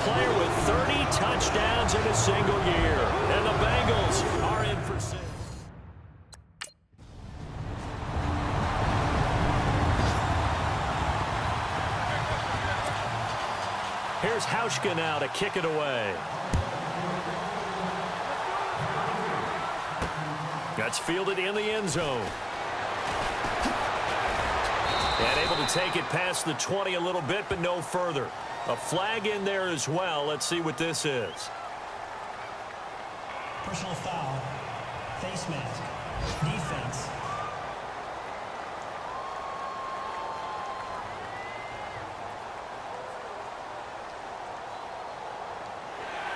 player with 30 touchdowns in a single year. And the Bengals are in for 6. Here's Hauschka now to kick it away. That's fielded in the end zone. And able to take it past the 20 a little bit, but no further. A flag in there as well. Let's see what this is. Personal foul. Face mask. Defense.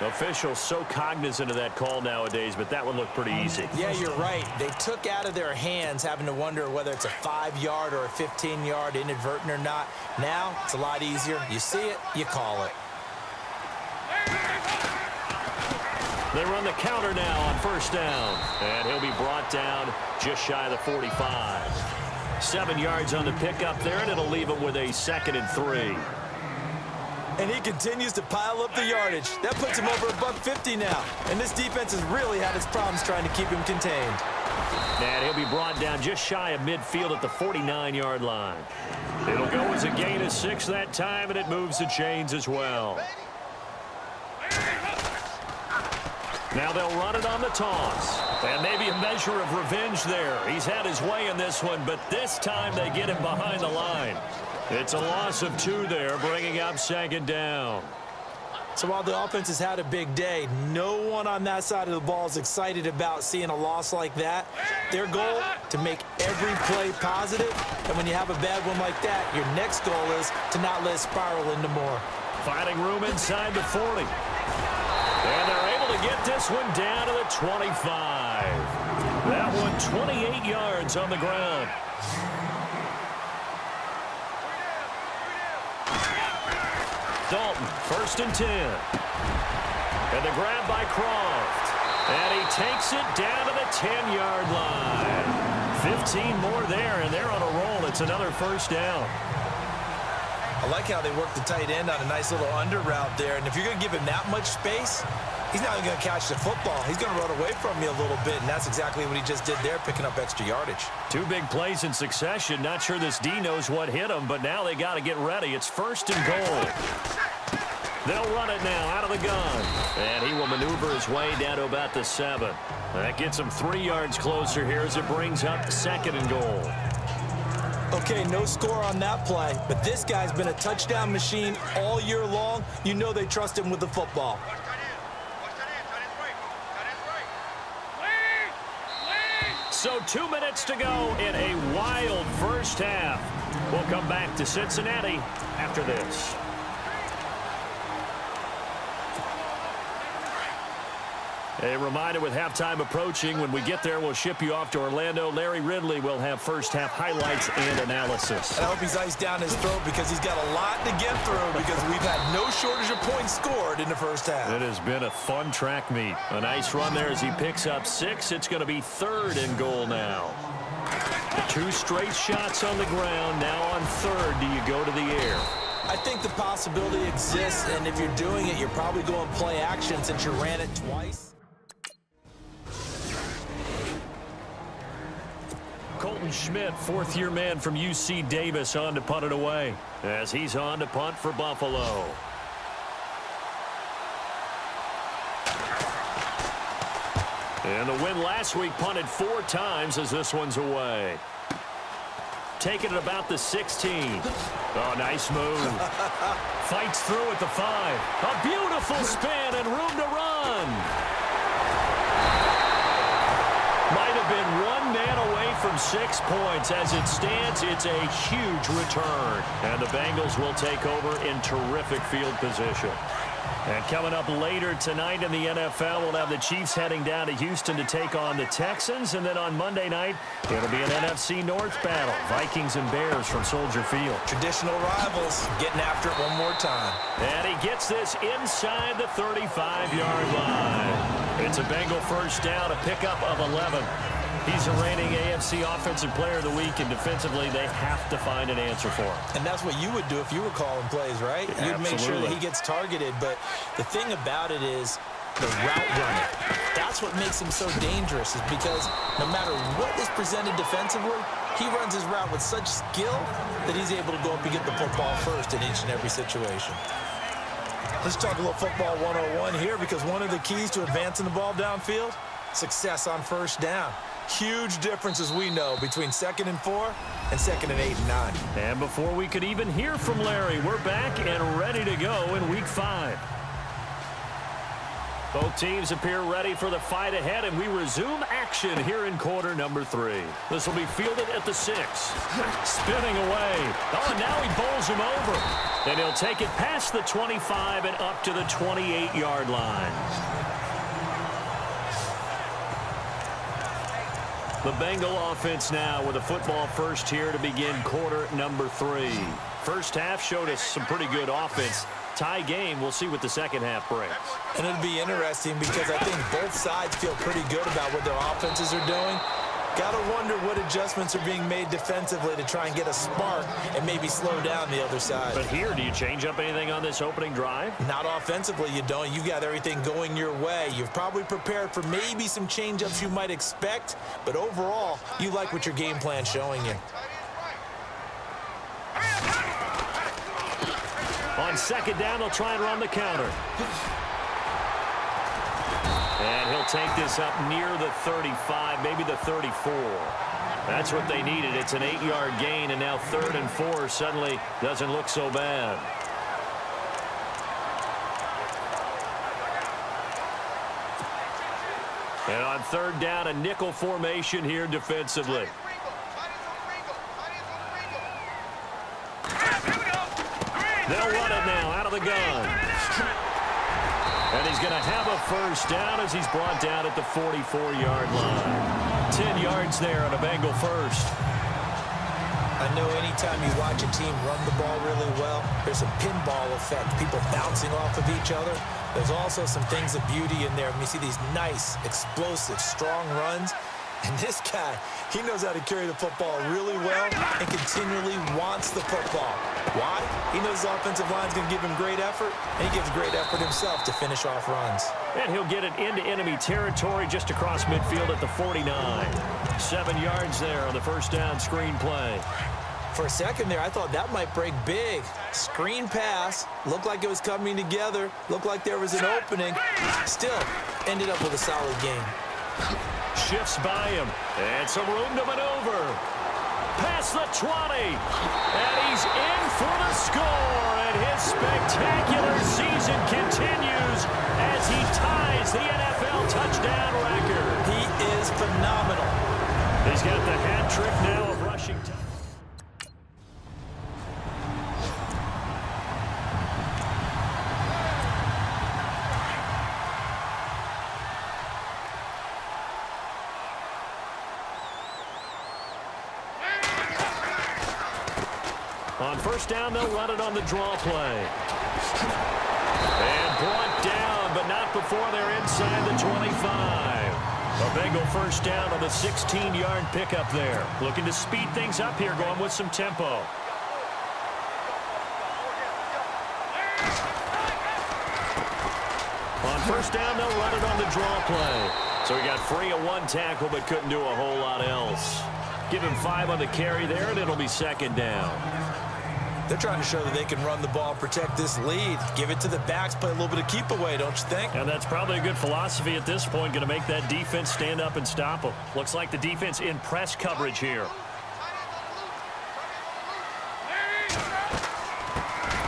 Officials so cognizant of that call nowadays, but that one looked pretty easy. Yeah, you're right. They took out of their hands having to wonder whether it's a 5-yard or a 15-yard, inadvertent or not. Now, it's a lot easier. You see it, you call it. They run the counter now on first down. And he'll be brought down just shy of the 45. 7 yards on the pickup there, and it'll leave him with a 2nd and 3. And he continues to pile up the yardage. That puts him over $150 now. And this defense has really had its problems trying to keep him contained. And he'll be brought down just shy of midfield at the 49-yard line. It'll go as a gain of 6 that time, and it moves the chains as well. Now they'll run it on the toss. And maybe a measure of revenge there. He's had his way in this one, but this time they get him behind the line. It's a loss of 2 there, bringing up 2nd down. So while the offense has had a big day, no one on that side of the ball is excited about seeing a loss like that. Their goal, to make every play positive. And when you have a bad one like that, your next goal is to not let it spiral into more. Finding room inside the 40. And they're able to get this one down to the 25. That one 28 yards on the ground. Dalton, 1st and 10. And the grab by Croft. And he takes it down to the 10-yard line. 15 more there, and they're on a roll. It's another 1st down. I like how they work the tight end on a nice little under route there. And if you're going to give him that much space, he's not going to catch the football. He's going to run away from you a little bit, and that's exactly what he just did there, picking up extra yardage. 2 big plays in succession. Not sure this D knows what hit him, but now they got to get ready. It's 1st and goal. They'll run it now out of the gun. And he will maneuver his way down to about the 7. That gets him 3 yards closer here as it brings up 2nd and goal. Okay, no score on that play, but this guy's been a touchdown machine all year long. You know they trust him with the football. So 2 minutes to go in a wild first half. We'll come back to Cincinnati after this. A reminder, with halftime approaching, when we get there, we'll ship you off to Orlando. Larry Ridley will have first-half highlights and analysis. And I hope he's iced down his throat because he's got a lot to get through because we've had no shortage of points scored in the first half. It has been a fun track meet. A nice run there as he picks up 6. It's going to be 3rd and goal now. 2 straight shots on the ground. Now on 3rd, do you go to the air? I think the possibility exists, and if you're doing it, you're probably going play action since you ran it twice. Colton Schmidt, 4th-year man from UC Davis, on to punt it away as he's on to punt for Buffalo. And the win last week, punted 4 times as this one's away. Taking it about the 16. Oh, nice move. Fights through at the 5. A beautiful spin and room to run. Might have been 1 man away from 6 points. As it stands, it's a huge return. And the Bengals will take over in terrific field position. And coming up later tonight in the NFL, we'll have the Chiefs heading down to Houston to take on the Texans. And then on Monday night, it'll be an NFC North battle. Vikings and Bears from Soldier Field. Traditional rivals getting after it one more time. And he gets this inside the 35-yard line. It's a Bengal first down, a pickup of 11. He's a reigning AFC Offensive Player of the Week, and defensively, they have to find an answer for him. And that's what you would do if you were calling plays, right? You'd make sure that he gets targeted. But the thing about it is the route running. That's what makes him so dangerous, is because no matter what is presented defensively, he runs his route with such skill that he's able to go up and get the football first in each and every situation. Let's talk a little football 101 here, because one of the keys to advancing the ball downfield, success on first down. Huge difference, as we know, between 2nd and 4 and 2nd and 8 and 9. And before we could even hear from Larry, we're back and ready to go in Week 5. Both teams appear ready for the fight ahead, and we resume action here in quarter number 3. This will be fielded at the 6. Spinning away. Oh, now he bowls him over. And he'll take it past the 25 and up to the 28-yard line. The Bengal offense now with a football first here to begin quarter number 3. First half showed us some pretty good offense. Tie game, we'll see what the second half brings. And it'll be interesting, because I think both sides feel pretty good about what their offenses are doing. Got to wonder what adjustments are being made defensively to try and get a spark and maybe slow down the other side. But here, do you change up anything on this opening drive? Not offensively, you don't. You got everything going your way. You've probably prepared for maybe some change-ups you might expect, but overall, you like what your game plan's showing you. On second down, they'll try and run the counter. And he'll take this up near the 35, maybe the 34. That's what they needed. It's an 8-yard gain, and now 3rd and 4 suddenly doesn't look so bad. And on 3rd down, a nickel formation here defensively. They'll run it now out of the gun. And he's going to have a first down as he's brought down at the 44-yard line. 10 yards there on a Bengal first. I know anytime you watch a team run the ball really well, there's a pinball effect, people bouncing off of each other. There's also some things of beauty in there. We see these nice, explosive, strong runs. And this guy, he knows how to carry the football really well and continually wants the football. Why? He knows his offensive line's going to give him great effort, and he gives great effort himself to finish off runs. And he'll get it into enemy territory just across midfield at the 49. 7 yards there on the first down screen play. For a second there, I thought that might break big. Screen pass, looked like it was coming together, looked like there was an opening. Still, ended up with a solid game. Shifts by him, and some room to maneuver. Past the 20, and he's in for the score, and his spectacular season continues as he ties the NFL touchdown record. He is phenomenal. He's got the hat trick now of rushing touchdowns. On first down, they'll run it on the draw play. And brought down, but not before they're inside the 25. A Bengal first down on the 16-yard pickup there. Looking to speed things up here, going with some tempo. On first down, they'll run it on the draw play. So he got free of one tackle, but couldn't do a whole lot else. Give him 5 on the carry there, and it'll be second down. They're trying to show that they can run the ball, protect this lead. Give it to the backs, play a little bit of keep away, don't you think? And that's probably a good philosophy at this point, going to make that defense stand up and stop them. Looks like the defense in press coverage here.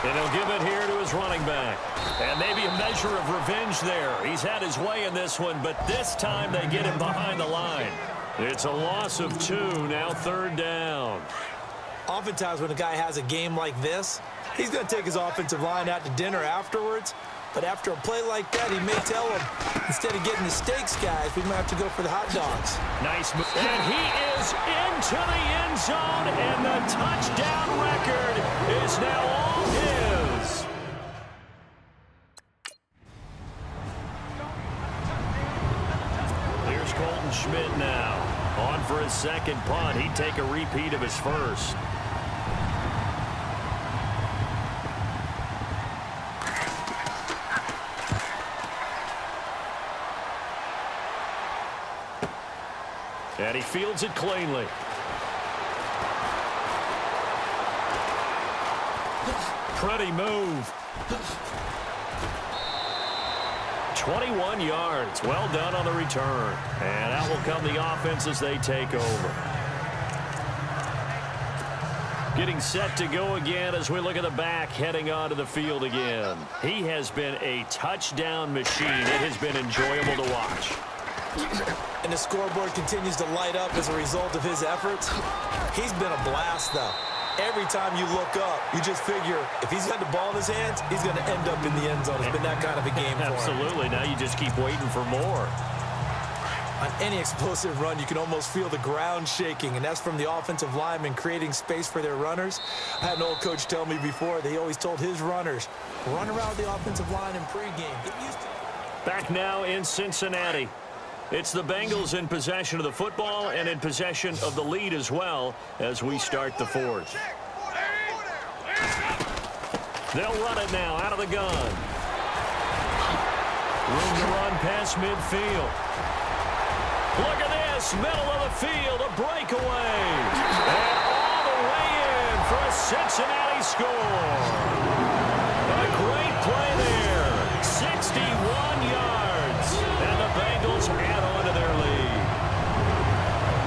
And he'll give it here to his running back. And maybe a measure of revenge there. He's had his way in this one, but this time they get him behind the line. It's a loss of 2, now 3rd down. Oftentimes when a guy has a game like this, he's going to take his offensive line out to dinner afterwards. But after a play like that, he may tell them, instead of getting the steaks, guys, we might have to go for the hot dogs. Nice move. And he is into the end zone, and the touchdown record is now all his. Here's Colton Schmidt now. On for his second punt. He'd take a repeat of his first. And he fields it cleanly. Pretty move. 21 yards. Well done on the return. And out will come the offense as they take over. Getting set to go again as we look at the back heading onto the field again. He has been a touchdown machine. It has been enjoyable to watch. And the scoreboard continues to light up as a result of his efforts. He's been a blast, though. Every time you look up, you just figure if he's got the ball in his hands, he's going to end up in the end zone. It's been that kind of a game for him. Absolutely. Now you just keep waiting for more. On any explosive run, you can almost feel the ground shaking, and that's from the offensive linemen creating space for their runners. I had an old coach tell me before that he always told his runners, run around the offensive line in pregame. Get used to it. Back now in Cincinnati. It's the Bengals in possession of the football and in possession of the lead as well as we start the fourth. They'll run it now out of the gun. Room to run past midfield. Look at this, middle of the field, a breakaway. And all the way in for a Cincinnati score. A great play there. 61 yards. And the Bengals add on to their lead.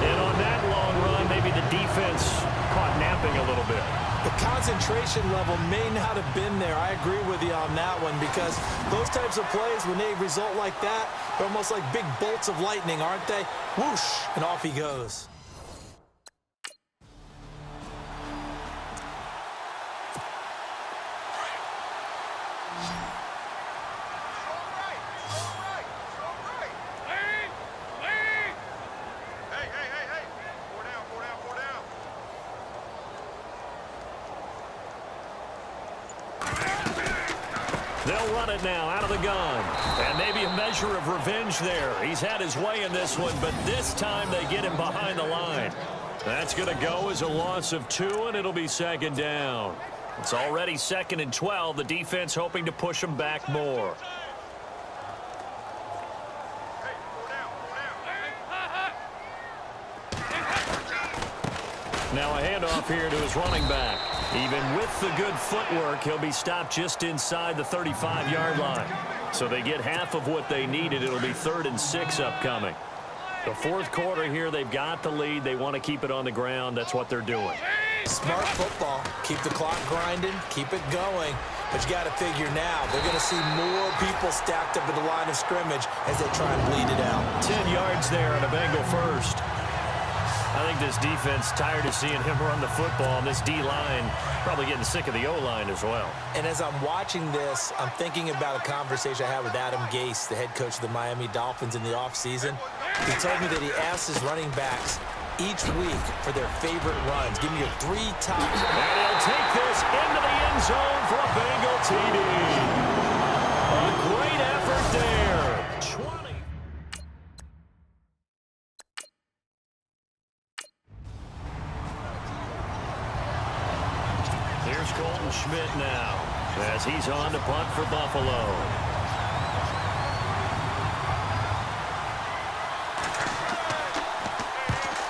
And on that long run, maybe the defense caught napping a little bit. The concentration level may not have been there. I agree with you on that one because those types of plays, when they result like that, they're almost like big bolts of lightning, aren't they? Whoosh, and off he goes. They'll run it now out of the gun. And maybe a measure of revenge there. He's had his way in this one, but this time they get him behind the line. That's going to go as a loss of 2, and it'll be second down. It's already 2nd and 12. The defense hoping to push them back more. Now a handoff here to his running back. Even with the good footwork, he'll be stopped just inside the 35-yard line. So they get half of what they needed. It'll be 3rd and 6 upcoming. The fourth quarter here, they've got the lead. They want to keep it on the ground. That's what they're doing. Smart football. Keep the clock grinding. Keep it going. But you got to figure now, they're going to see more people stacked up at the line of scrimmage as they try and bleed it out. 10 yards there on a Bengal first. I think this defense tired of seeing him run the football, and this D-line probably getting sick of the O-line as well. And as I'm watching this, I'm thinking about a conversation I had with Adam Gase, the head coach of the Miami Dolphins in the offseason. He told me that he asked his running backs each week for their favorite runs. Give me your 3 top. And he'll take this into the end zone for a Bengal TD. A great effort there. 20. Here's Colton Schmidt now as he's on to punt for Buffalo.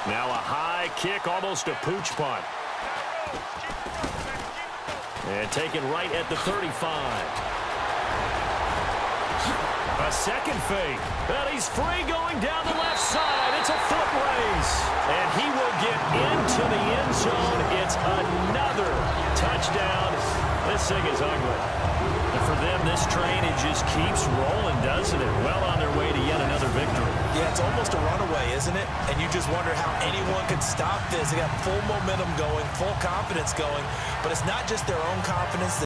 Now a high kick, almost a pooch punt. And taken right at the 35. A second fake. And he's free going down the left side. It's a foot race. And he will get into the end zone. It's another touchdown. This thing is ugly. And for them, this train, it just keeps rolling, doesn't it? Well on their way to yet another victory. Yeah, it's almost a runaway, isn't it? And you just wonder how anyone could stop this. They got full momentum going, full confidence going. But it's not just their own confidence.